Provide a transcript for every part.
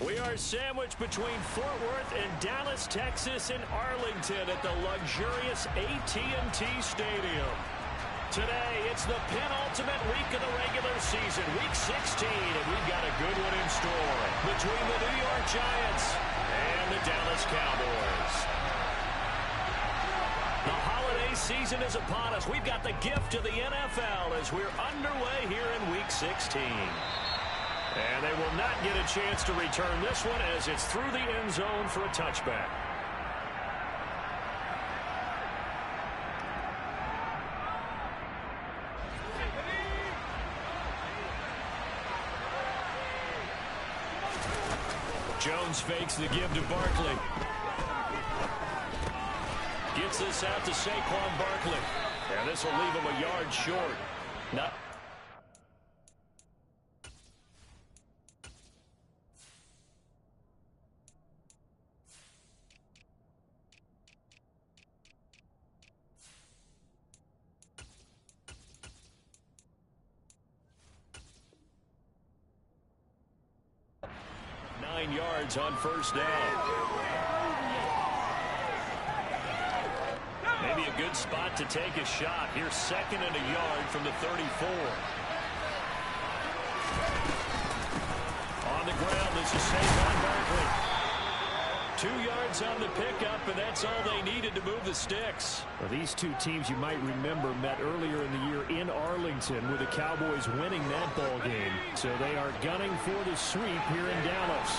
We are sandwiched between Fort Worth and Dallas, Texas, and Arlington at the luxurious AT&T Stadium. Today, it's the penultimate week of the regular season, Week 16, and we've got a good one in store between the New York Giants and the Dallas Cowboys. The holiday season is upon us. We've got the gift of the NFL as we're underway here in Week 16. And they will not get a chance to return this one as it's through the end zone for a touchback. Jones fakes the give to Barkley. Gets this out to Saquon Barkley. And this will leave him a yard short. Not 9 yards on first down. Maybe a good spot to take a shot. Here's 2nd and a yard from the 34. On the ground, this is Saquon Barkley. 2 yards on the pickup, and that's all they needed to move the sticks. Well, these two teams, you might remember, met earlier in the year in Arlington with the Cowboys winning that ball game. So they are gunning for the sweep here in Dallas.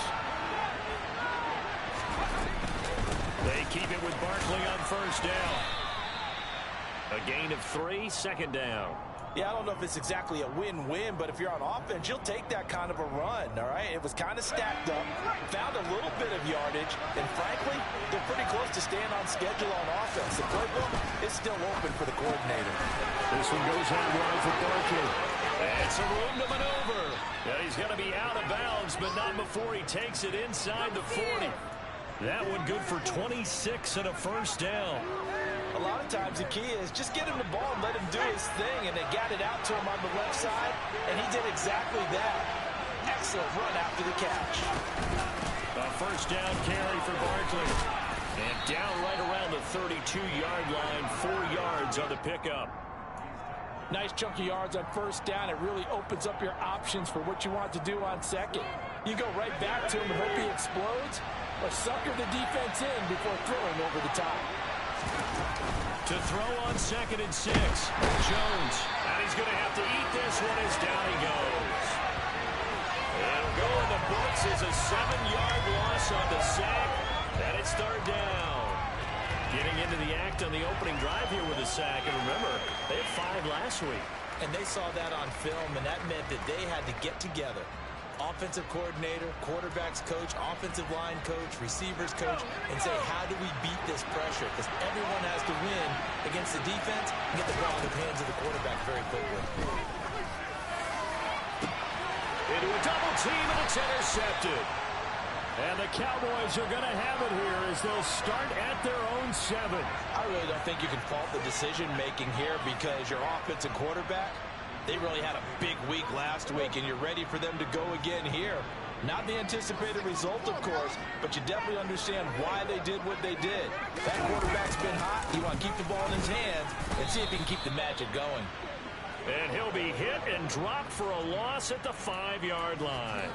They keep it with Barkley on first down. A gain of 3, 2nd down. Yeah, I don't know if it's exactly a win-win, but if you're on offense, you'll take that kind of a run, all right? It was kind of stacked up, found a little bit of yardage, and frankly, they're pretty close to staying on schedule on offense. The playbook is still open for the coordinator. This one goes out wide for Barkley. It's a room to maneuver. Yeah, he's going to be out of bounds, but not before he takes it inside the 40. That one good for 26 and a first down. A lot of times the key is just get him the ball and let him do his thing, and they got it out to him on the left side, and he did exactly that. Excellent run after the catch. A first down carry for Barkley. And down right around the 32-yard line, 4 yards on the pickup. Nice chunk of yards on first down. It really opens up your options for what you want to do on second. You go right back to him and hope he explodes, or sucker the defense in before throwing over the top. To throw on 2nd and 6, Jones. And he's going to have to eat this one as down he goes. It'll go in the books as a 7-yard loss on the sack. And it's 3rd down. Getting into the act on the opening drive here with a sack. And remember, they had 5 last week. And they saw that on film, and that meant that they had to get together. Offensive coordinator, quarterbacks coach, offensive line coach, receivers coach, and say, how do we beat this pressure? Because everyone has to win against the defense and get the ball in the hands of the quarterback very quickly. Into a double team, and it's intercepted. And the Cowboys are going to have it here as they'll start at their own 7. I really don't think you can fault the decision-making here because your offensive quarterback, they really had a big week last week, and you're ready for them to go again here. Not the anticipated result, of course, but you definitely understand why they did what they did. That quarterback's been hot. You want to keep the ball in his hands and see if he can keep the magic going. And he'll be hit and dropped for a loss at the 5-yard line.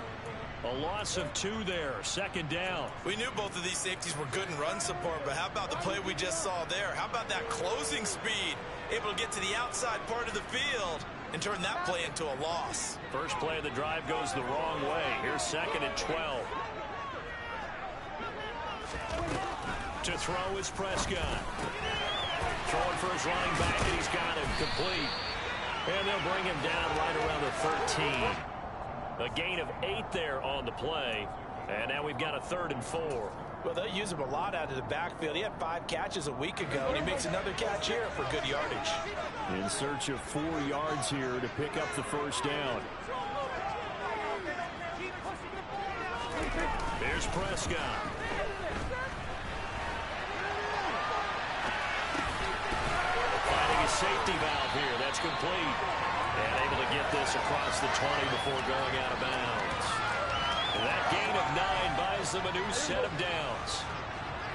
A loss of 2 there, 2nd down. We knew both of these safeties were good in run support, but how about the play we just saw there? How about that closing speed? Able to get to the outside part of the field and turn that play into a loss. First play of the drive goes the wrong way. Here's 2nd and 12. To throw is Prescott. Throwing for his running back, and he's got him complete. And they'll bring him down right around the 13. A gain of 8 there on the play. And now we've got a 3rd and 4. Well, they'll use him a lot out of the backfield. He had 5 catches a week ago, and he makes another catch here for good yardage. In search of 4 yards here to pick up the first down. There's Prescott. Finding a safety valve here. That's complete. And able to get this across the 20 before going out of bounds. That gain of 9 buys them a new set of downs.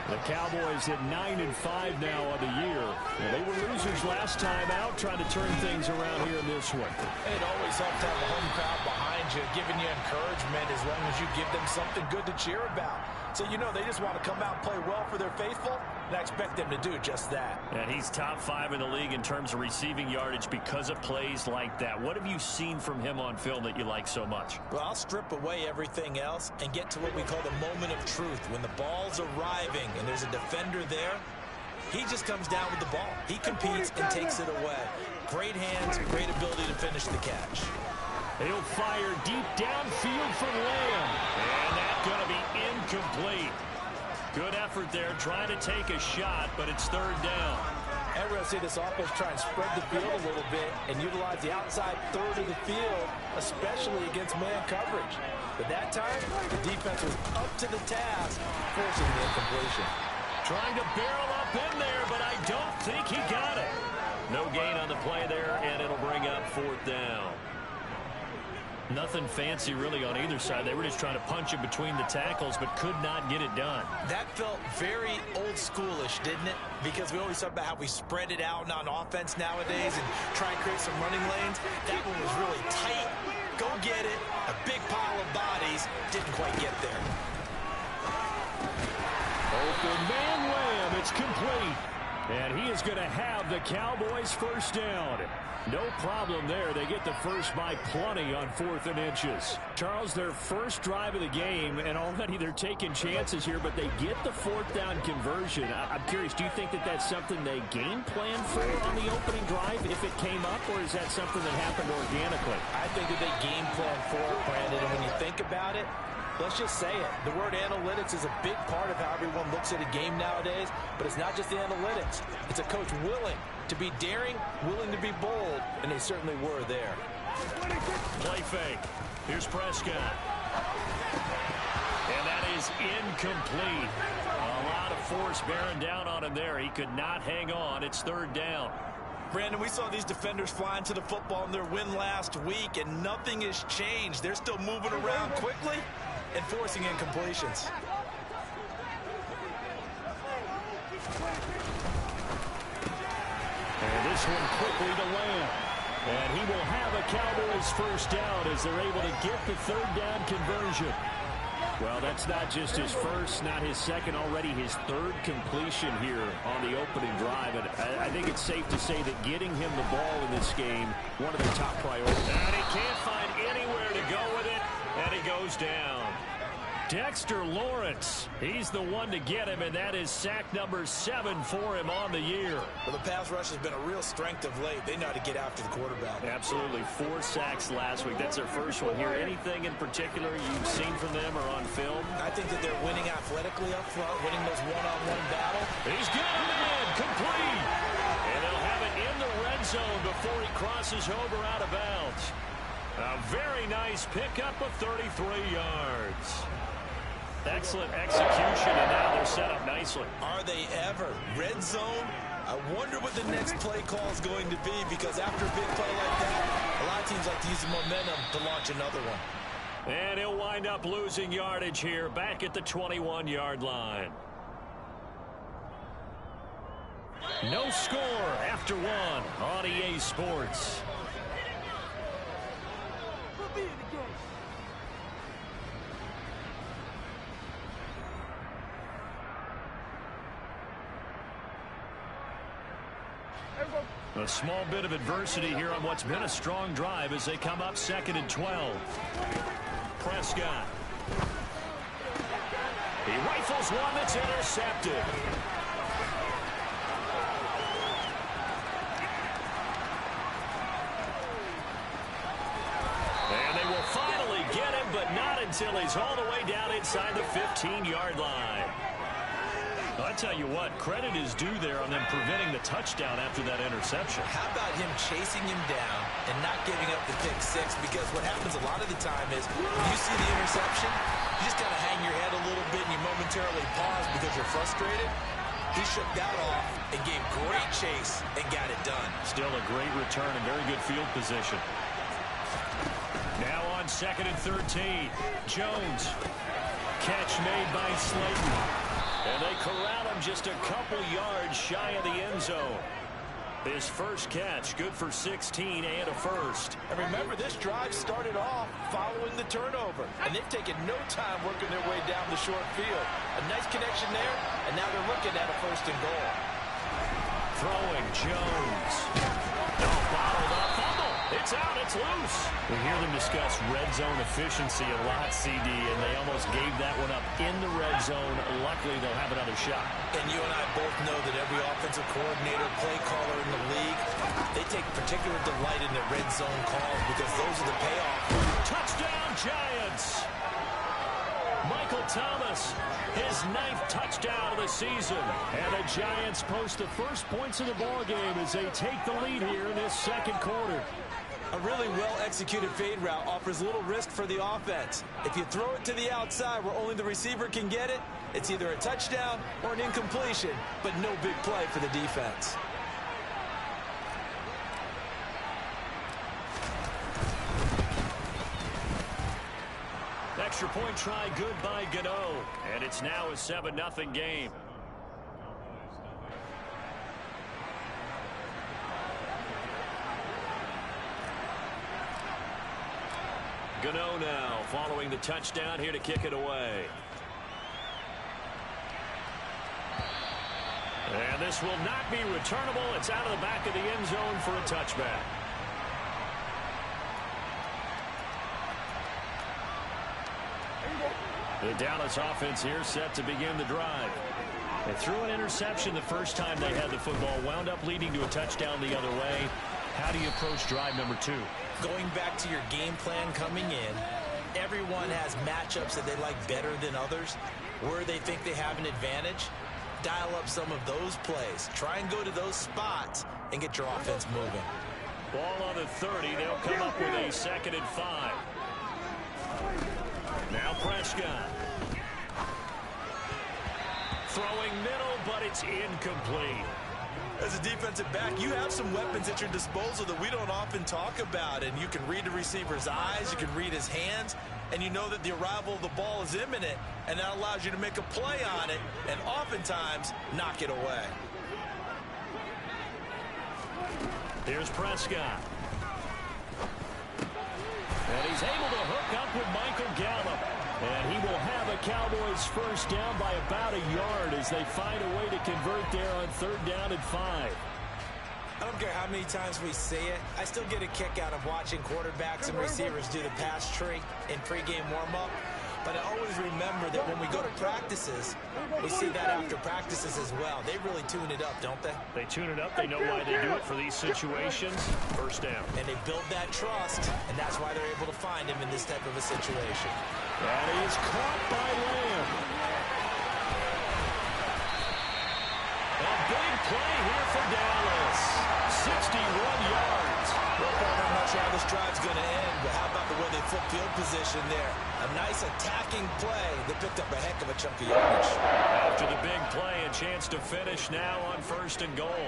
The Cowboys at 9-5 now on the year. Well, they were losers last time out, trying to turn things around here in this one. It always helps to have a home crowd behind you, giving you encouragement as long as you give them something good to cheer about. So, you know, they just want to come out and play well for their faithful, and I expect them to do just that. And he's top 5 in the league in terms of receiving yardage because of plays like that. What have you seen from him on film that you like so much? Well, I'll strip away everything else and get to what we call the moment of truth. When the ball's arriving and there's a defender there, he just comes down with the ball. He competes and takes it away. Great hands, great ability to finish the catch. He'll fire deep downfield for Lamb. And that's going to be incomplete. Good effort there, trying to take a shot, but it's third down. And we're going to see this offense try and spread the field a little bit and utilize the outside third of the field, especially against man coverage. But that time, the defense was up to the task, forcing the incompletion. Trying to barrel up in there, but I don't think he got it. No gain on the play there, and it'll bring up fourth down. Nothing fancy really on either side. They were just trying to punch it between the tackles, but could not get it done. That felt very old schoolish, didn't it? Because we always talk about how we spread it out on offense nowadays and try and create some running lanes. That one was really tight. Go get it. A big pile of bodies. Didn't quite get there. Open man Lamb. It's complete. And he is going to have the Cowboys first down. No problem there. They get the first by plenty on 4th and inches. Charles, their first drive of the game, and already they're taking chances here, but they get the 4th down conversion. I'm curious, do you think that that's something they game plan for on the opening drive if it came up, or is that something that happened organically? I think that they game plan for it, Brandon, and when you think about it, let's just say it. The word analytics is a big part of how everyone looks at a game nowadays, but it's not just the analytics. It's a coach willing to be daring, willing to be bold, and they certainly were there. Play fake. Here's Prescott. And that is incomplete. A lot of force bearing down on him there. He could not hang on. It's third down. Brandon, we saw these defenders flying to the football in their win last week, and nothing has changed. They're still moving around quickly and forcing incompletions. And this one quickly to Lamb. And he will have a Cowboys first down as they're able to get the third down conversion. Well, that's not just his first, not his second, already his third completion here on the opening drive. And I think it's safe to say that getting him the ball in this game, one of their top priorities. And he can't find anywhere to go with it, and he goes down. Dexter Lawrence, he's the one to get him, and that is sack number 7 for him on the year. Well, the pass rush has been a real strength of late. They know how to get after the quarterback. Absolutely. 4 sacks last week. That's their first one here. Anything in particular you've seen from them or on film? I think that they're winning athletically up front, winning those one-on-one battles. He's got him again, complete. And they'll have it in the red zone before he crosses over out of bounds. A very nice pickup of 33 yards. Excellent execution, and now they're set up nicely. Are they ever? Red zone? I wonder what the next play call is going to be, because after a big play like that, a lot of teams like to use the momentum to launch another one. And he'll wind up losing yardage here, back at the 21-yard line. No score after one on EA Sports. A small bit of adversity here on what's been a strong drive as they come up 2nd and 12. Prescott. He rifles one that's intercepted. And they will finally get him, but not until he's all the way down inside the 15-yard line. Well, I tell you what, credit is due there on them preventing the touchdown after that interception. How about him chasing him down and not giving up the pick six? Because what happens a lot of the time is when you see the interception, you just kind of hang your head a little bit and you momentarily pause because you're frustrated. He shook that off and gave great chase and got it done. Still a great return and very good field position. Now on on 2nd and 13. Jones. Catch made by Slayton. And they corral him just a couple yards shy of the end zone. His first catch, good for 16 and a first. And remember, this drive started off following the turnover. And they've taken no time working their way down the short field. A nice connection there, and now they're looking at a 1st and goal. Throwing Jones. Bottled up. Fumble. It's out. It's loose. We hear them discuss red zone efficiency a lot, CD, and they almost gave that one up in the red zone. Luckily, they'll have another shot. And you and I both know that every offensive coordinator, play caller in the league, they take particular delight in their red zone calls because those are the payoff. Touchdown, Giants. Michael Thomas, his 9th touchdown of the season. And the Giants post the first points of the ball game as they take the lead here in this 2nd quarter. A really well-executed fade route offers little risk for the offense. If you throw it to the outside where only the receiver can get it, it's either a touchdown or an incompletion, but no big play for the defense. Extra point try good by Gano. And it's now a 7-0 game. Gano now following the touchdown here to kick it away. And this will not be returnable. It's out of the back of the end zone for a touchback. The Dallas offense here set to begin the drive. They threw an interception the first time they had the football, wound up leading to a touchdown the other way. How do you approach drive number 2? Going back to your game plan coming in, everyone has matchups that they like better than others. Where they think they have an advantage, dial up some of those plays. Try and go to those spots and get your offense moving. Ball on the 30. They'll come up with a 2nd and 5. Now Prescott. Throwing middle, but it's incomplete. As a defensive back, you have some weapons at your disposal that we don't often talk about. And you can read the receiver's eyes, you can read his hands, and you know that the arrival of the ball is imminent, and that allows you to make a play on it and oftentimes knock it away. Here's Prescott. And he's able to hook up with Michael Gallup. And he will have a Cowboys first down by about a yard as they find a way to convert there on 3rd down and 5. I don't care how many times we say it, I still get a kick out of watching quarterbacks and receivers do the pass tree in pregame warm-up. But I always remember that when we go to practices, we see that after practices as well. They really tune it up, don't they? They tune it up. They know why they do it for these situations. First down. And they build that trust, and that's why they're able to find him in this type of a situation. That is caught by Lamb. A big play here for Dallas. 61 yards. Well, I'm not sure how this drive's going to end, but how about the way they flip field position there? A nice attacking play that picked up a heck of a chunk of yardage. After the big play, a chance to finish now on 1st and goal.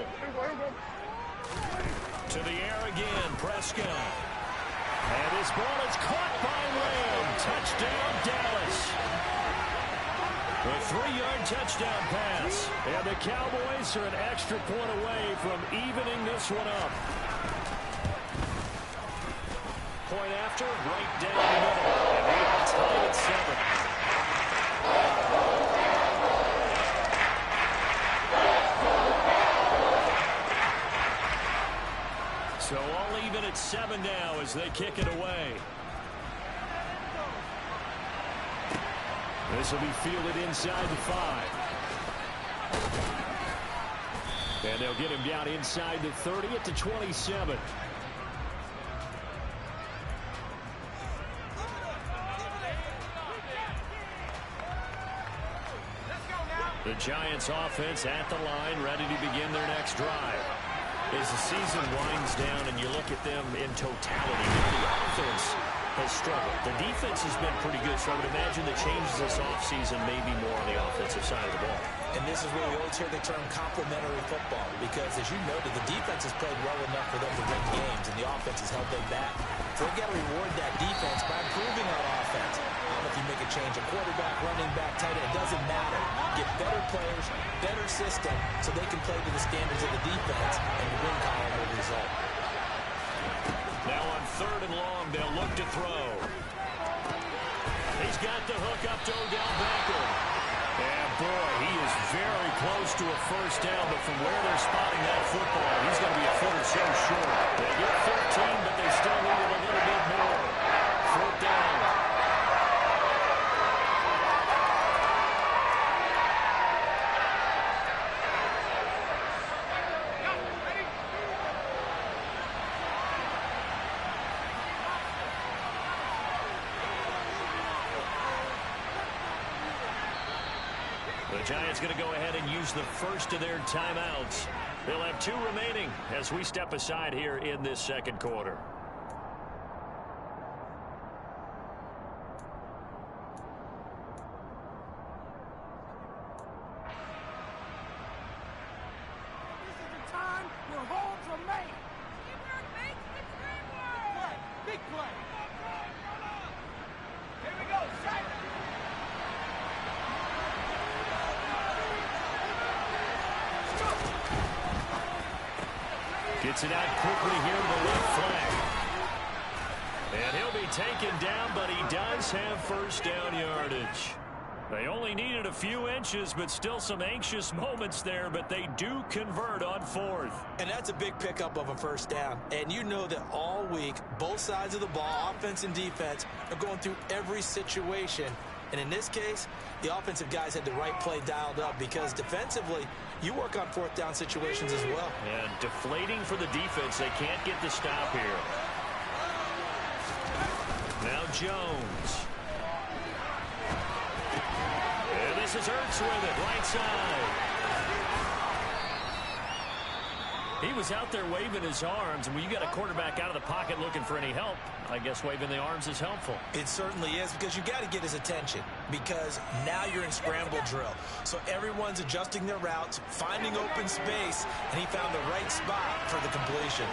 To the air again, Prescott. And this ball is caught by Lamb. Touchdown, Dallas. A 3-yard touchdown pass. And the Cowboys are an extra point away from evening this one up. Point after, right down the middle. And they are tied at 7. So all even at 7 now as they kick it away. This will be fielded inside the 5. And they'll get him down inside the 30 at the 27. The Giants offense at the line, ready to begin their next drive. As the season winds down and you look at them in totality, the offense has struggled. The defense has been pretty good, so I would imagine the changes this offseason may be more on the offensive side of the ball. And this is where we always hear the term complementary football, because as you noted, the defense has played well enough for them to win games, and the offense has held them back. So they've got to reward that defense by improving on offense. If you make a change, a quarterback, running back, tight end, it doesn't matter. Get better players, better system, so they can play to the standards of the defense, and the win column will result. Now on 3rd and long, they'll look to throw. He's got the hook up to Odell Beckham. And boy, he is very close to a first down, but from where they're spotting that football, he's going to be a foot or so short. They get 15, but they still need it a little bit more. 4th down. The Giants going to go ahead and use the first of their timeouts. They'll have 2 remaining as we step aside here in this second quarter. This is the time where holds are made. Big play. Here we go. Set. Gets it out quickly here to the left flank. And he'll be taken down, but he does have first down yardage. They only needed a few inches, but still some anxious moments there, but they do convert on 4th. And that's a big pickup of a first down. And you know that all week, both sides of the ball, offense and defense, are going through every situation. And in this case, the offensive guys had the right play dialed up, because defensively, you work on 4th down situations as well. And deflating for the defense. They can't get the stop here. Now Jones. And this is Ertz with it, right side. He was out there waving his arms, and when you got a quarterback out of the pocket looking for any help, I guess waving the arms is helpful. It certainly is, because you got to get his attention, because now you're in scramble drill. So everyone's adjusting their routes, finding open space, and he found the right spot for the completion.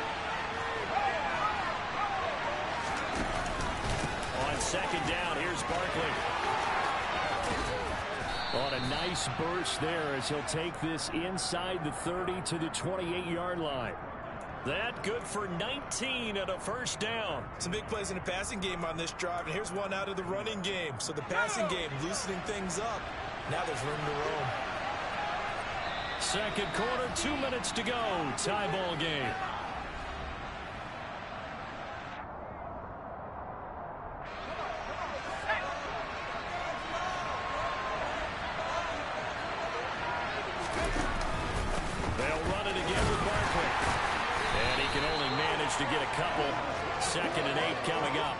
On 2nd down, here's Barkley. On a nice burst there as he'll take this inside the 30 to the 28-yard line. That good for 19 and a first down. Some big plays in the passing game on this drive, and here's one out of the running game. So the passing game loosening things up. Now there's room to roam. Second quarter, 2 minutes to go. Tie ball game. To get a couple. 2nd and 8 coming up.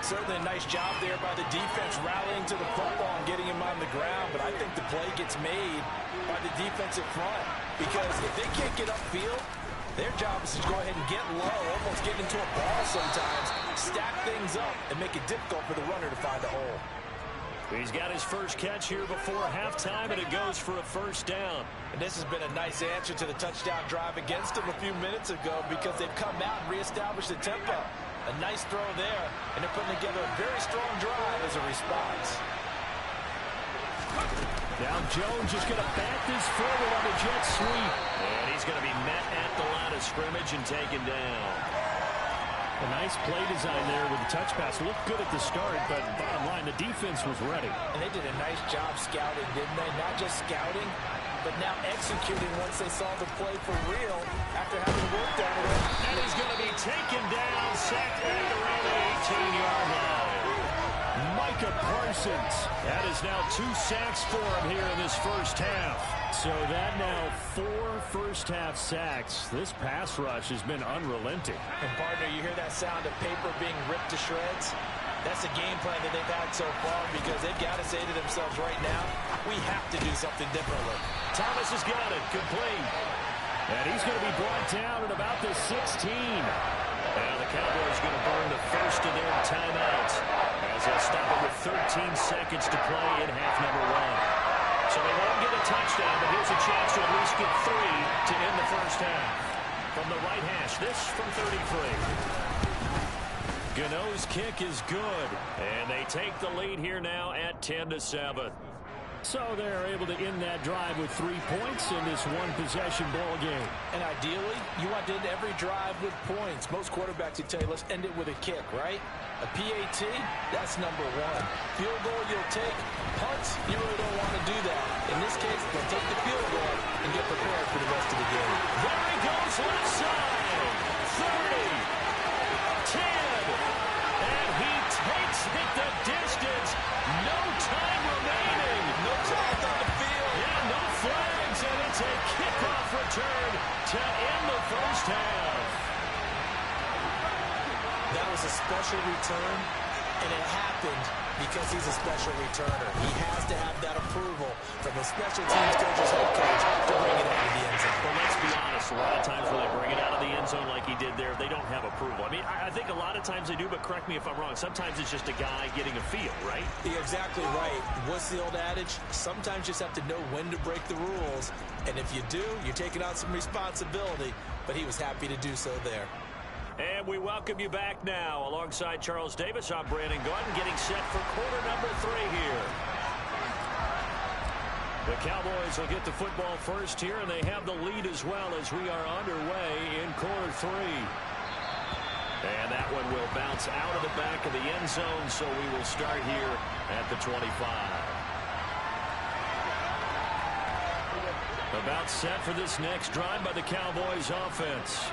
Certainly a nice job there by the defense, rallying to the football and getting him on the ground. But I think the play gets made by the defensive front, because if they can't get upfield, their job is to go ahead and get low, almost get into a ball sometimes, stack things up, and make it difficult for the runner to find a hole. He's got his first catch here before halftime, and it goes for a first down. And this has been a nice answer to the touchdown drive against them a few minutes ago, because they've come out and reestablished the tempo. A nice throw there, and they're putting together a very strong drive as a response. Now Jones just going to bat this forward on the jet sweep. And he's going to be met at the line of scrimmage and taken down. A nice play design there with the touch pass. Looked good at the start, but bottom line, the defense was ready. And they did a nice job scouting, didn't they? Not just scouting, but now executing once they saw the play for real after having worked on it. And he's going to be taken down, sacked back around the 18-yard line. Micah Parsons. That is now 2 sacks for him here in this first half. So that now 4 first-half sacks. This pass rush has been unrelenting. And, partner, you hear that sound of paper being ripped to shreds? That's the game plan that they've had so far, because they've got to say to themselves right now, we have to do something differently. Thomas has got it. Complete. And he's going to be brought down at about the 16. Now the Cowboys going to burn the first of their timeouts as they'll stop it with 13 seconds to play in half number 1. So they won't get a touchdown, but here's a chance to at least get 3 to end the first half. From the right hash, this from 33. Gano's kick is good, and they take the lead here now at 10-7. So they're able to end that drive with 3 points in this one-possession ball game. And ideally, you want to end every drive with points. Most quarterbacks would tell you, let's end it with a kick, right? A PAT, that's number 1. Field goal you'll take. Punts, you really don't want to do that. In this case, they'll take the field goal and get prepared for the rest of the game. There he goes, left side. 30, 10, and he takes it the distance. No time remaining. No flags on the field. Yeah, no flags, and it's a kickoff return to end the first half. That was a special return, and it happened because he's a special returner. He has to have that approval from the special teams coach's head coach to bring it out of the end zone. Well, let's be honest. A lot of times when they bring it out of the end zone like he did there, they don't have approval. I mean, I think a lot of times they do, but correct me if I'm wrong. Sometimes it's just a guy getting a feel, right? You're exactly right. What's the old adage? Sometimes you just have to know when to break the rules, and if you do, you're taking on some responsibility, but he was happy to do so there. And we welcome you back now. Alongside Charles Davis, I'm Brandon Gordon, getting set for quarter number 3 here. The Cowboys will get the football first here, and they have the lead as well as we are underway in quarter 3. And that one will bounce out of the back of the end zone, so we will start here at the 25. About set for this next drive by the Cowboys offense.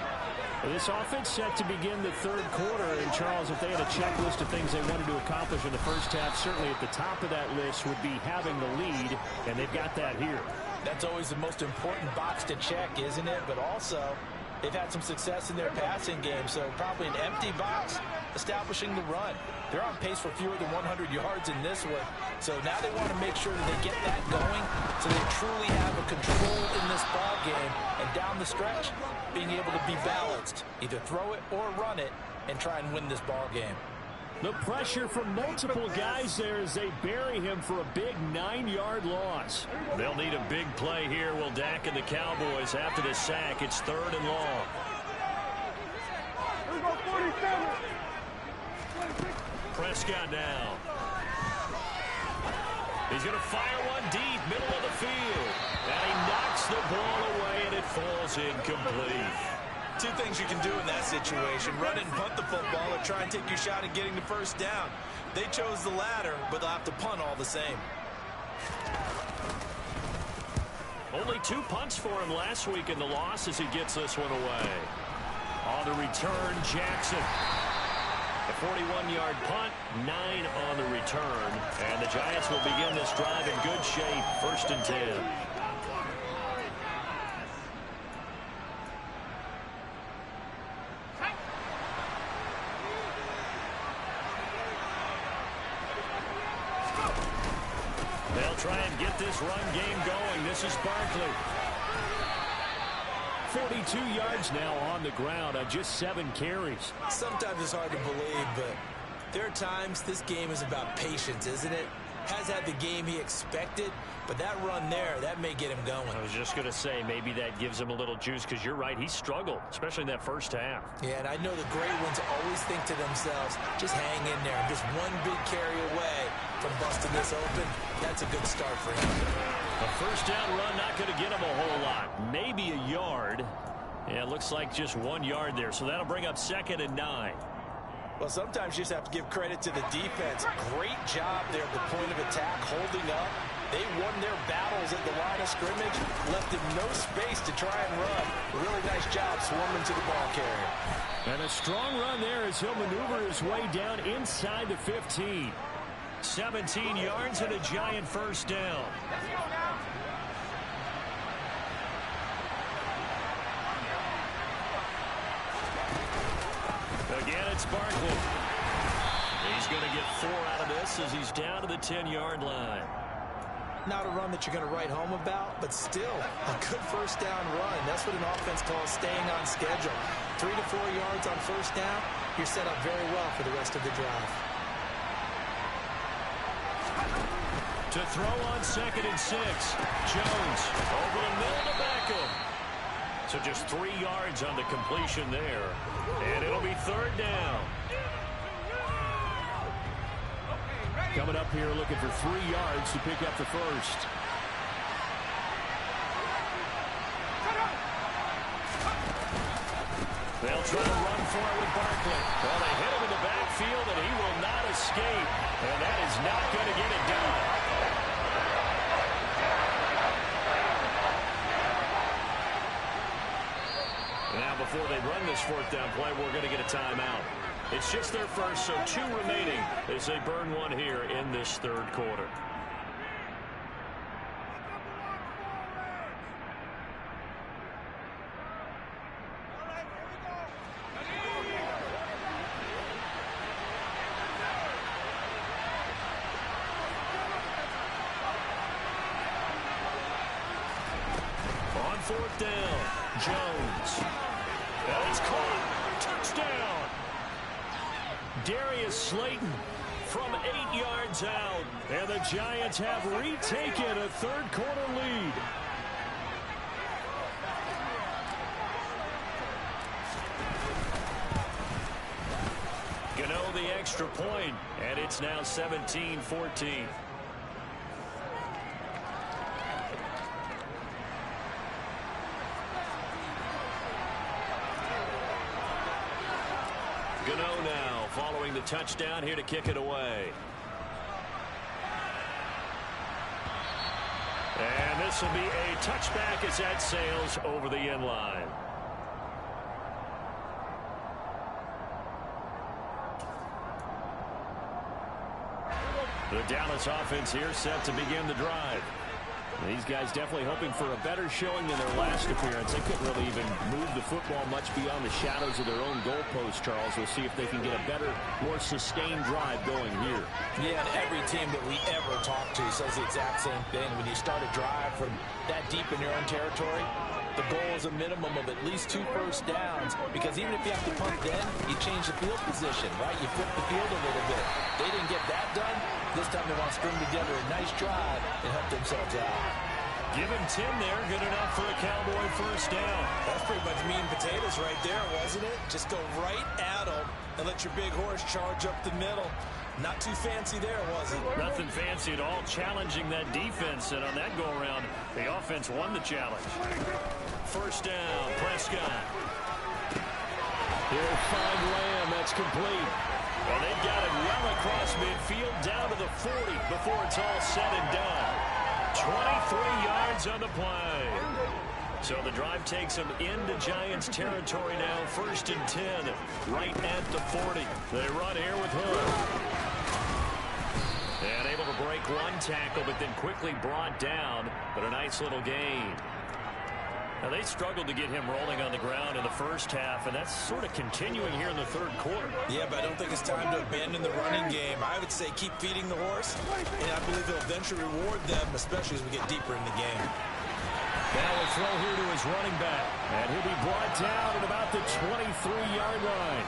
This offense set to begin the third quarter, and Charles, if they had a checklist of things they wanted to accomplish in the first half, certainly at the top of that list would be having the lead, and they've got that here. That's always the most important box to check, isn't it? But also, they've had some success in their passing game, so probably an empty box establishing the run. They're on pace for fewer than 100 yards in this one, so now they want to make sure that they get that going so they truly have a control in this ball game, and down the stretch, being able to be balanced, either throw it or run it, and try and win this ball game. The pressure from multiple guys there as they bury him for a big 9-yard loss. They'll need a big play here. Will Dak and the Cowboys after the sack. It's 3rd and long. Prescott now. He's going to fire one deep, middle of the field. And he knocks the ball away, and it falls incomplete. 2 things you can do in that situation: run and punt the football, or try and take your shot at getting the first down. They chose the latter, but they'll have to punt all the same. Only 2 punts for him last week in the loss as he gets this one away. On the return, Jackson. A 41-yard punt, 9 on the return. And the Giants will begin this drive in good shape, 1st and 10. They'll try and get this run game going. This is Barkley. 42 yards now on the ground on just 7 carries. Sometimes it's hard to believe, but there are times this game is about patience, isn't it? Has had the game he expected, but that run there, that may get him going. I was just going to say, maybe that gives him a little juice, because you're right, he struggled, especially in that first half. Yeah, and I know the great ones always think to themselves, just hang in there. Just one big carry away from busting this open. That's a good start for him. A first down run not going to get him a whole lot. Maybe a yard. Yeah, it looks like just 1 yard there, so that'll bring up 2nd and 9. Well, sometimes you just have to give credit to the defense. Great job there at the point of attack, holding up. They won their battles at the line of scrimmage, left him no space to try and run. Really nice job swarming to the ball carrier. And a strong run there as he'll maneuver his way down inside the 15. 17 yards and a Giant first down. Again, it's Barkley. He's going to get 4 out of this as he's down to the 10-yard line. Not a run that you're going to write home about, but still a good first down run. That's what an offense calls staying on schedule. 3 to 4 yards on first down, you're set up very well for the rest of the drive. To throw on 2nd and 6. Jones over the middle to Beckham. So just 3 yards on the completion there. And it'll be 3rd down. Coming up here looking for 3 yards to pick up the first. They'll try to run for it with Barkley. Well, they hit him in the backfield, and he will not escape. And that is not going to get it done. Now, before they run this 4th down play, we're going to get a timeout. It's just their first, so 2 remaining as they burn one here in this 3rd quarter. On 4th down, Jones. Now he's caught. Touchdown. Darius Slayton from 8 yards out. And the Giants have retaken a 3rd quarter lead. Gano the extra point, and it's now 17-14. Gano now following the touchdown here to kick it away. And this will be a touchback as that sails over the end line. The Dallas offense here set to begin the drive. These guys definitely hoping for a better showing than their last appearance. They couldn't really even move the football much beyond the shadows of their own goalpost, Charles. We'll see if they can get a better, more sustained drive going here. Yeah, and every team that we ever talk to says the exact same thing. When you start a drive from that deep in your own territory, the goal is a minimum of at least 2 first downs, because even if you have to punt then, you change the field position, right? You flip the field a little bit. They didn't get that done. This time they want to string together a nice drive and help themselves out. Give him 10 there. Good enough for a Cowboy first down. That's pretty much meat and potatoes right there, wasn't it? Just go right at them and let your big horse charge up the middle. Not too fancy there, was it? Nothing fancy at all, challenging that defense. And on that go-around, the offense won the challenge. First down, Prescott. He'll find Lamb. That's complete. Well, they've got it well across midfield, down to the 40 before it's all said and done. 23 yards on the play. So the drive takes them into Giants territory now. 1st and 10, right at the 40. They run here with Hood. And able to break one tackle, but then quickly brought down. But a nice little gain. Now, they struggled to get him rolling on the ground in the first half, and that's sort of continuing here in the 3rd quarter. Yeah, but I don't think it's time to abandon the running game. I would say keep feeding the horse, and I believe he'll eventually reward them, especially as we get deeper in the game. Now a throw here to his running back, and he'll be brought down at about the 23-yard line.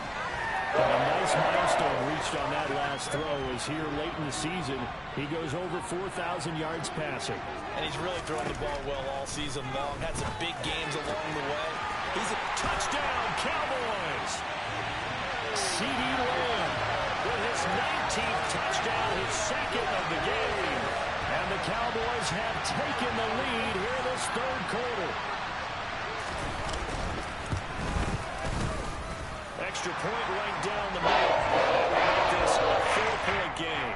And a nice milestone reached on that last throw as here late in the season, he goes over 4,000 yards passing. And he's really throwing the ball well all season long. Had some big games along the way. He's a touchdown, Cowboys. C.D. Lamb with his 19th touchdown, his 2nd of the game. And the Cowboys have taken the lead here in this 3rd quarter. Extra point right down the middle. That will make this a 4-point game.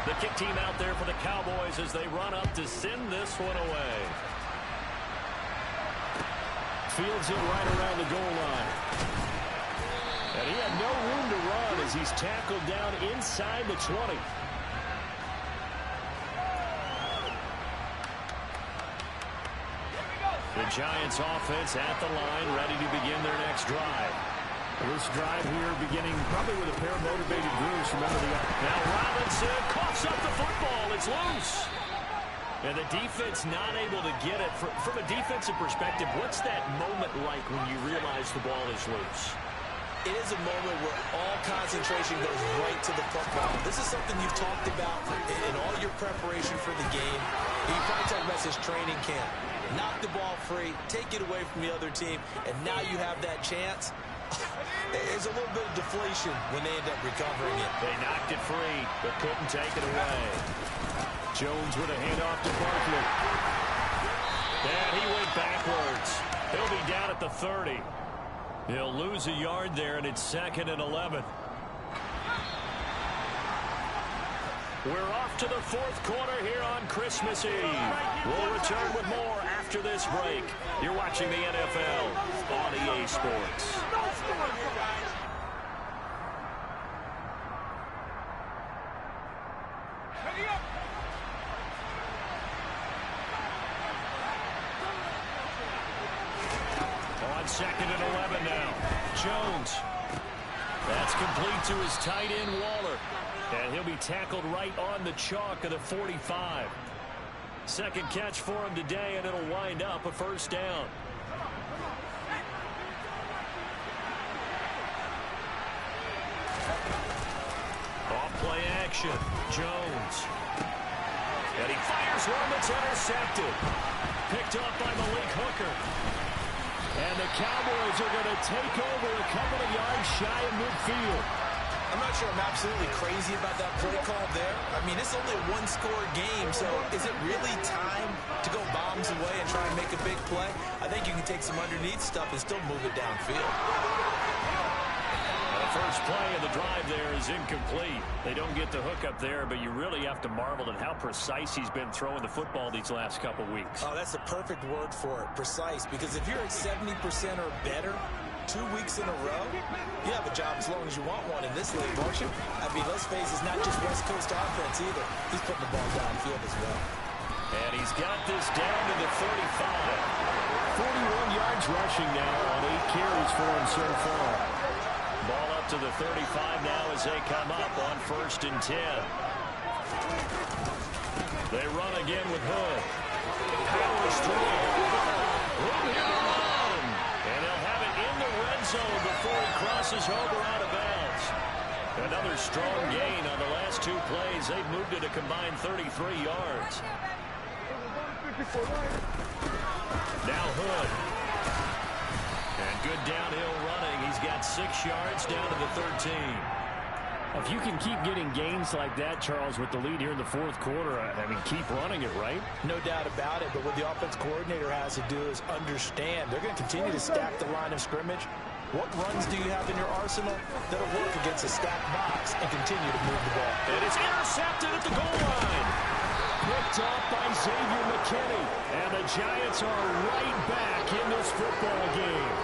The kick team out there for the Cowboys as they run up to send this one away. Fields it right around the goal line. And he had no room to run as he's tackled down inside the 20. The Giants offense at the line, ready to begin their next drive. This drive here beginning probably with a pair of motivated grooves. Remember now Robinson coughs up the football. It's loose. And the defense not able to get it. From a defensive perspective, what's that moment like when you realize the ball is loose? It is a moment where all concentration goes right to the football. This is something you've talked about in all your preparation for the game. You probably talked about this training camp. Knock the ball free, take it away from the other team, and now you have that chance. There's a little bit of deflation when they end up recovering it. They knocked it free, but couldn't take it away. Jones with a handoff to Barkley. And he went backwards. He'll be down at the 30. He'll lose a yard there, and it's 2nd and 11. We're off to the 4th quarter here on Christmas Eve. We'll return with more after this break. You're watching the NFL on EA Sports. On 2nd and 11 now. Jones. That's complete to his tight end, Waller. And he'll be tackled right on the chalk of the 45. Second catch for him today, and it'll wind up a first down. Off-play action. Jones. And he fires one that's intercepted. Picked up by Malik Hooker. And the Cowboys are going to take over a couple of yards shy of midfield. I'm not sure I'm absolutely crazy about that play call there. I mean, it's only a one-score game, so is it really time to go bombs away and try and make a big play? I think you can take some underneath stuff and still move it downfield. The first play of the drive there is incomplete. They don't get the hook up there, but you really have to marvel at how precise he's been throwing the football these last couple weeks. Oh, that's the perfect word for it, precise, because if you're at 70% or better 2 weeks in a row, you have a job as long as you want one in this league, won't you? I mean, let's face it, it's not just West Coast offense either. He's putting the ball downfield as well. And he's got this down to the 35. 41 yards rushing now on 8 carries for him so far. Ball up to the 35 now as they come up on 1st and 10. They run again with Hood. Powers through. Room here to run. And they'll have it in the red zone before he crosses over out of bounds. Another strong gain on the last 2 plays. They've moved it a combined 33 yards. Now Hood. And good downhill running. He's got 6 yards down to the 13. If you can keep getting gains like that, Charles, with the lead here in the 4th quarter, I mean, keep running it, right? No doubt about it, but what the offense coordinator has to do is understand. They're going to continue to stack the line of scrimmage. What runs do you have in your arsenal that'll work against a stacked box and continue to move the ball? And it's intercepted at the goal line. Picked up by Xavier McKinney. And the Giants are right back in this football game.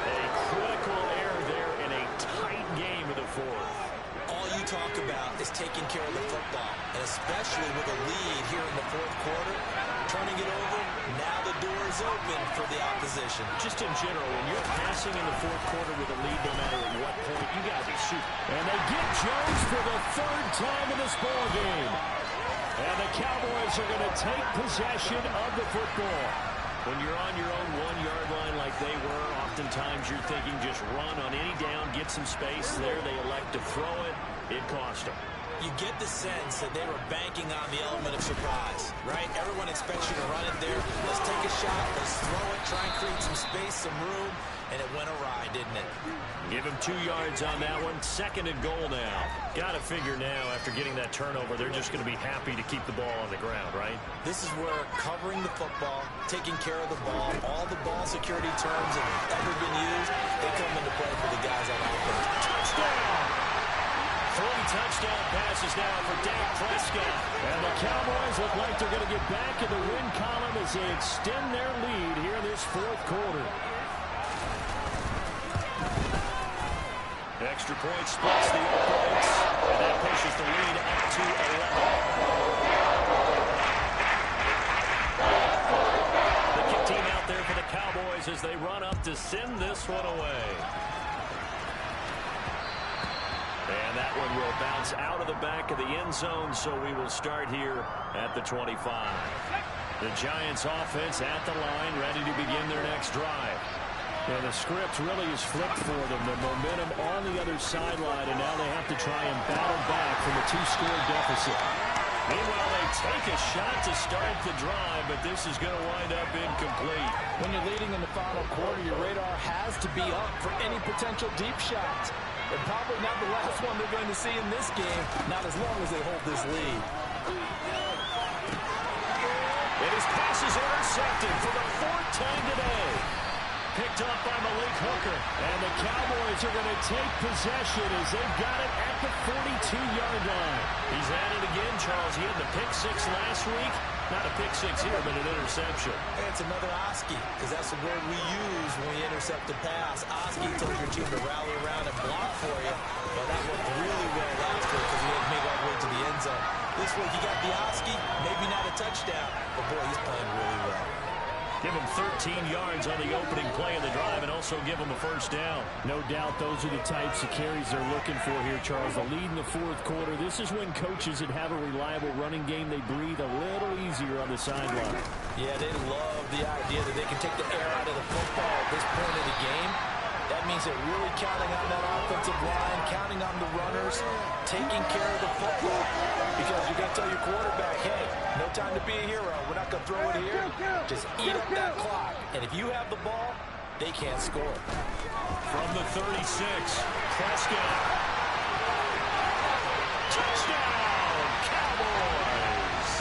A critical error there in a tight game of the 4th. All you talk about is taking care of the football, and especially with a lead here in the 4th quarter, turning it over, now the door is open for the opposition. Just in general, when you're passing in the 4th quarter with a lead, no matter at what point, you got to be shooting. And they get Jones for the 3rd time in this ball game. And the Cowboys are going to take possession of the football. When you're on your own 1-yard line like they were, oftentimes you're thinking just run on any down, get some space. There they elect to throw it. It cost them. You get the sense that they were banking on the element of surprise, right? Everyone expects you to run it there. Let's take a shot. Let's throw it. Try and create some space, some room. And it went awry, didn't it? Give him 2 yards on that one. 2nd and goal now. Got to figure now, after getting that turnover, they're just going to be happy to keep the ball on the ground, right? This is where covering the football, taking care of the ball, all the ball security terms that have ever been used, they come into play for the guys on offense. Touchdown! 3 touchdown passes now for Dak Prescott. And the Cowboys look like they're going to get back in the win column as they extend their lead here in this 4th quarter. Extra point splits the points, and that pushes the lead up to 11. The kick team out there for the Cowboys as they run up to send this one away. And that one will bounce out of the back of the end zone, so we will start here at the 25. The Giants offense at the line, ready to begin their next drive. And the script really is flipped for them. The momentum on the other sideline, and now they have to try and battle back from a 2-score deficit. Meanwhile, they take a shot to start the drive, but this is going to wind up incomplete. When you're leading in the final quarter, your radar has to be up for any potential deep shots. And probably not the last one they're going to see in this game, not as long as they hold this lead. And his pass is intercepted for the 4th time today. Picked up by Malik Hooker. And the Cowboys are going to take possession as they've got it at the 42-yard line. He's at it again, Charles. He had the pick 6 last week. Not a pick 6 here, but an interception. And it's another Oski, because that's the word we use when we intercept a pass. Oski told your team to rally around and block for you. Well, that worked really well last week because he didn't make all the way to the end zone. This week, you got the Oski, maybe not a touchdown, but boy, he's playing really well. Give him 13 yards on the opening play of the drive and also give him a first down. No doubt those are the types of carries they're looking for here, Charles. The lead in the 4th quarter. This is when coaches that have a reliable running game, they breathe a little easier on the sideline. Yeah, they love the idea that they can take the air out of the football at this point of the game. That means they're really counting on that offensive line, counting on the runners, taking care of the football. Because you're going to tell your quarterback, hey, no time to be a hero. We're not going to throw it here. Just eat up that clock. And if you have the ball, they can't score. From the 36, Prescott. Touchdown, Cowboys!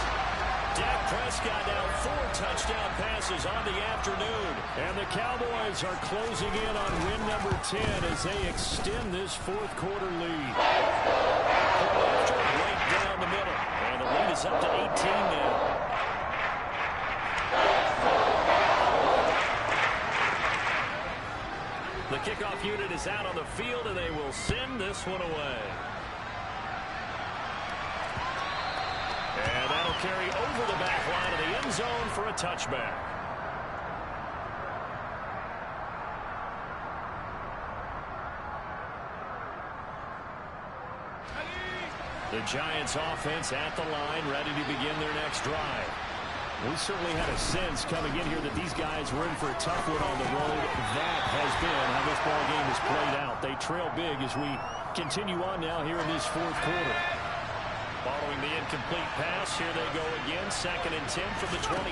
Dak Prescott now 4 touchdown passes on the afternoon. And the Cowboys are closing in on win number 10 as they extend this 4th quarter lead. Right down the middle. And the lead is up to 18 now. The kickoff unit is out on the field, and they will send this one away. And that'll carry over the back line of the end zone for a touchback. The Giants offense at the line, ready to begin their next drive. We certainly had a sense coming in here that these guys were in for a tough one on the road. That has been how this ball game has played out. They trail big as we continue on now here in this 4th quarter. Following the incomplete pass, here they go again. 2nd and 10 from the 25.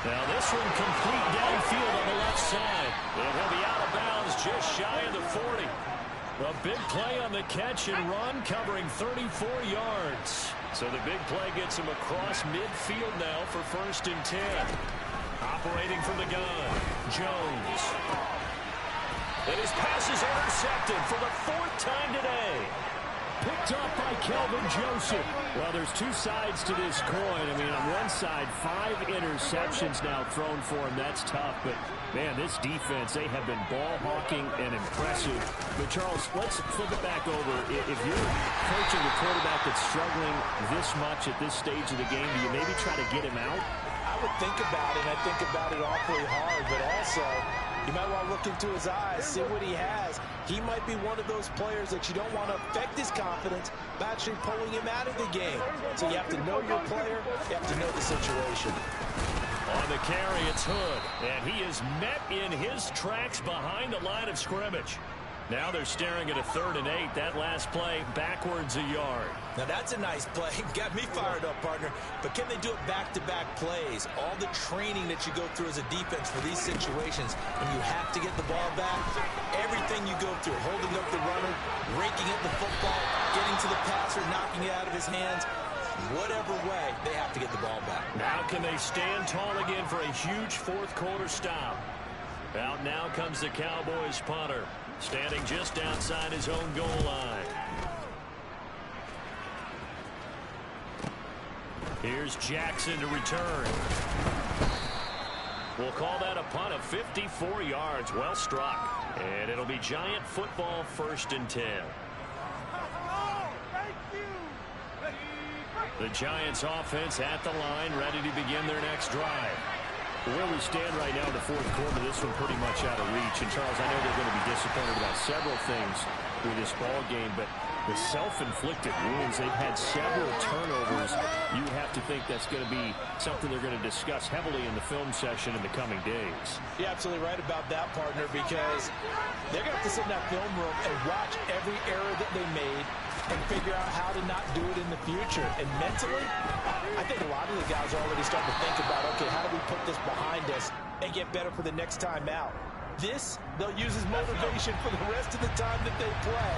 Now this one complete downfield on the left side. It'll be out of bounds just shy of the 40. A big play on the catch and run, covering 34 yards. So the big play gets him across midfield now for 1st and 10. Operating from the gun, Jones. And his pass is intercepted for the 4th time today. Picked up by Kelvin Joseph. Well, there's 2 sides to this coin. I mean, on one side, 5 interceptions now thrown for him. That's tough. But, man, this defense, they have been ball hawking and impressive. But, Charles, let's flip it back over. If you're coaching a quarterback that's struggling this much at this stage of the game, do you maybe try to get him out? I would think about it, and I think about it awfully hard, but also you might want to look into his eyes, see what he has. He might be one of those players that you don't want to affect his confidence by actually pulling him out of the game. So you have to know your player, you have to know the situation. On the carry, it's Hood, and he is met in his tracks behind the line of scrimmage. Now they're staring at a 3rd and 8. That last play, backwards a yard. Now that's a nice play. Got me fired up, partner. But can they do it back-to-back plays? All the training that you go through as a defense for these situations, when you have to get the ball back, everything you go through, holding up the runner, raking at the football, getting to the passer, knocking it out of his hands, whatever way, they have to get the ball back. Now can they stand tall again for a huge 4th quarter stop? Out now comes the Cowboys punter, standing just outside his own goal line. Here's Jackson to return. We'll call that a punt of 54 yards. Well struck. And it'll be Giant football, 1st and 10. The Giants offense at the line, ready to begin their next drive. Where we stand right now in the fourth quarter, this one pretty much out of reach. And, Charles, I know they're going to be disappointed about several things with this ball game, but the self-inflicted wounds, they've had several turnovers. You have to think that's going to be something they're going to discuss heavily in the film session in the coming days. You're absolutely right about that, partner, because they're going to have to sit in that film room and watch every error that they made and figure out how to not do it in the future. And mentally, I think a lot of the guys are already starting to think about, okay, how do we put this behind us and get better for the next time out? This, they'll use as motivation for the rest of the time that they play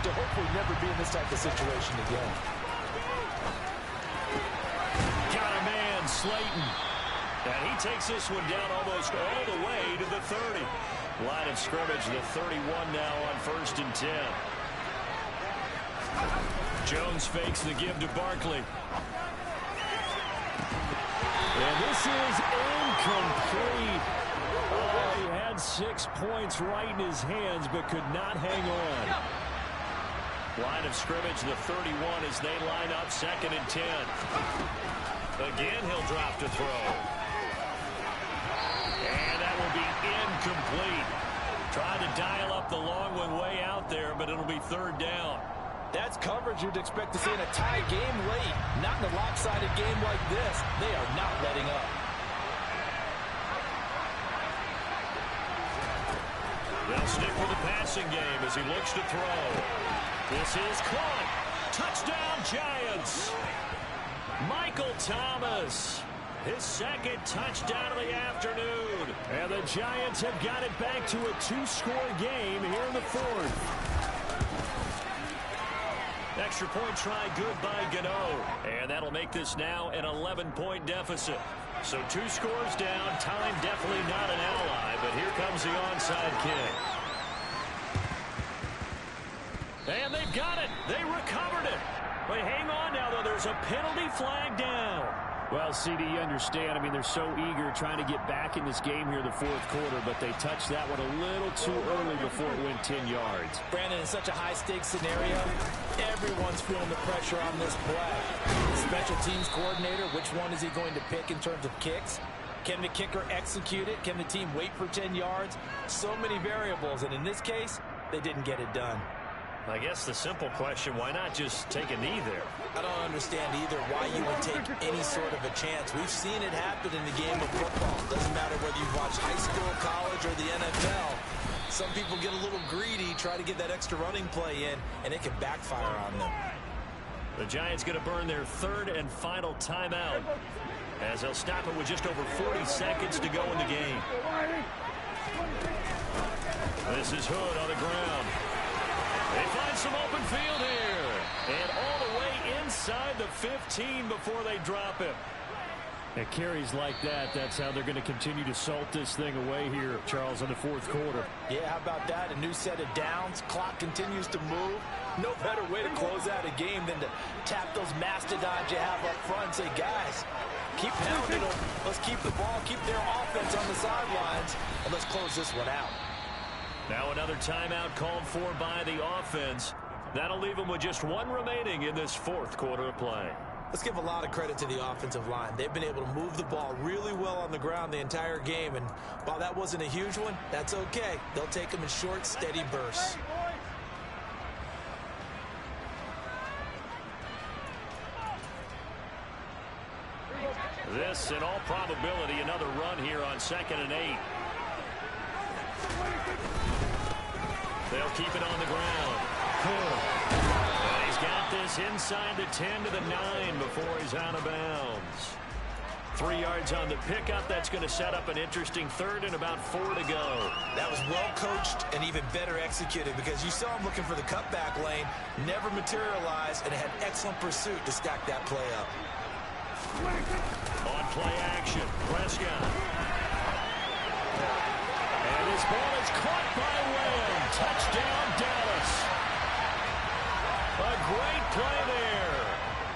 to hopefully never be in this type of situation again. Got a man, Slayton. And he takes this one down almost all the way to the 30. Line of scrimmage, the 31 now on 1st and 10. Jones fakes the give to Barkley. And this is incomplete. Oh, he had 6 points right in his hands, but could not hang on. Line of scrimmage, the 31 as they line up 2nd and 10. Again, he'll drop to throw. And that will be incomplete. Tried to dial up the long one way out there, but it'll be 3rd down. That's coverage you'd expect to see in a tie game late. Not in a lopsided game like this. They are not letting up. They'll stick with the passing game as he looks to throw. This is caught. Touchdown, Giants. Michael Thomas. His 2nd touchdown of the afternoon. And the Giants have got it back to a 2-score game here in the 4th. Extra point try good by Gano. And that'll make this now an 11-point deficit. So 2 scores down. Time definitely not an ally, but here comes the onside kick. And they've got it. They recovered it. But hang on now, though. There's a penalty flag down. Well, CD, you understand. I mean, they're so eager trying to get back in this game here in the 4th quarter, but they touched that one a little too early before it went 10 yards. Brandon, in such a high-stakes scenario, everyone's feeling the pressure on this play. The special teams coordinator, which one is he going to pick in terms of kicks? Can the kicker execute it? Can the team wait for 10 yards? So many variables, and in this case, they didn't get it done. I guess the simple question, why not just take a knee there? I don't understand either why you would take any sort of a chance. We've seen it happen in the game of football. Doesn't matter whether you've watched high school, college, or the NFL. Some people get a little greedy, try to get that extra running play in, and it can backfire on them. The Giants going to burn their 3rd and final timeout as they'll stop it with just over 40 seconds to go in the game. This is Hood on the ground. They find some open field here. And all the way inside the 15 before they drop him. At carries like that, that's how they're going to continue to salt this thing away here, Charles, in the 4th quarter. Yeah, how about that? A new set of downs. Clock continues to move. No better way to close out a game than to tap those mastodons you have up front and say, guys, keep pounding them. Let's keep the ball, keep their offense on the sidelines, and let's close this one out. Now another timeout called for by the offense. That'll leave them with just 1 remaining in this 4th quarter of play. Let's give a lot of credit to the offensive line. They've been able to move the ball really well on the ground the entire game, and while that wasn't a huge one, that's okay. They'll take them in short, steady bursts. This, in all probability, another run here on 2nd and 8. They'll keep it on the ground. And he's got this inside the 10 to the 9 before he's out of bounds. 3 yards on the pickup. That's going to set up an interesting 3rd and about 4 to go. That was well coached and even better executed because you saw him looking for the cutback lane, never materialized, and had excellent pursuit to stack that play up. On play action, Prescott. And this ball is caught by Lamb. Touchdown, Dallas. A great play there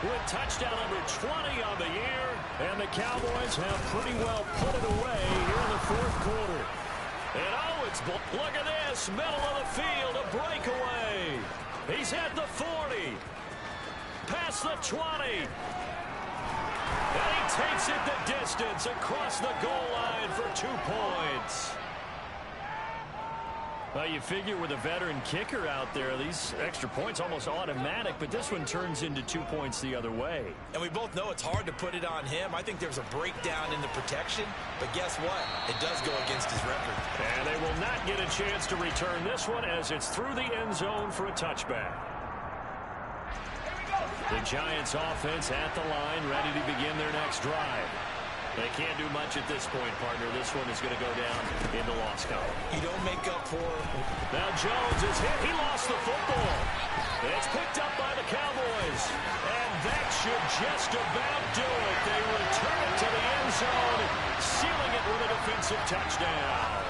with touchdown number 20 on the year. And the Cowboys have pretty well put it away here in the 4th quarter. And look at this, middle of the field, a breakaway. He's at the 40, past the 20. And he takes it the distance across the goal line for 2 points. Well, you figure with a veteran kicker out there, these extra points almost automatic, but this one turns into 2 points the other way. And we both know it's hard to put it on him. I think there's a breakdown in the protection, but guess what? It does go against his record. And they will not get a chance to return this one as it's through the end zone for a touchback. The Giants offense at the line, ready to begin their next drive. They can't do much at this point, partner. This one is going to go down in the loss column. You don't make up for... Now Jones is hit. He lost the football. It's picked up by the Cowboys. And that should just about do it. They return it to the end zone, sealing it with a defensive touchdown.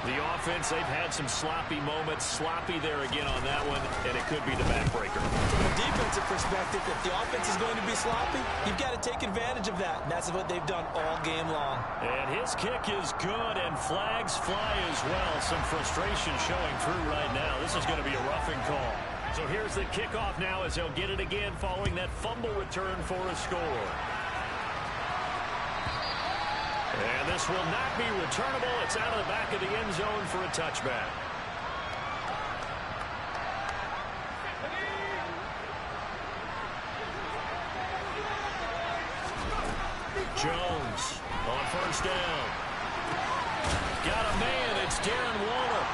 The offense, they've had some sloppy moments. Sloppy there again on that one, and it could be the backbreaker. From a defensive perspective, if the offense is going to be sloppy, you've got to take advantage of that. And that's what they've done all game long. And his kick is good, and flags fly as well. Some frustration showing through right now. This is going to be a roughing call. So here's the kickoff now as they'll get it again following that fumble return for a score. And this will not be returnable. It's out of the back of the end zone for a touchback. Jones on first down. Got a man. It's Darren Waller.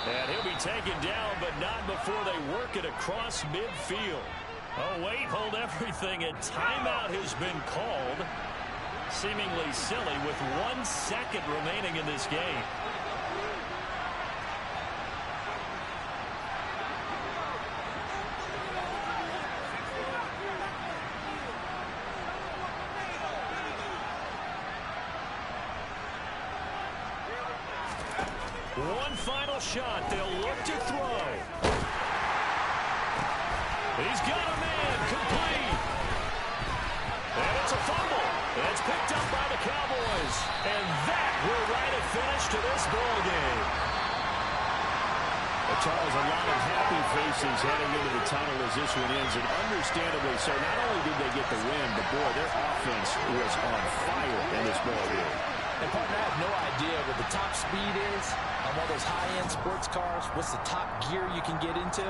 And he'll be taken down, but not before they work it across midfield. Oh, wait, hold everything. A timeout has been called. Seemingly silly with 1 second remaining in this game. One final shot. They'll look to throw. He's got a man. Complete. And it's a fumble. It's picked up by the Cowboys. And that will write a finish to this ball game. Well, Charles, a lot of happy faces heading into the tunnel as this one ends, and understandably so. Not only did they get the win, but boy, their offense was on fire in this ball game. And partner, I have no idea what the top speed is on one of those high-end sports cars. What's the top gear you can get into?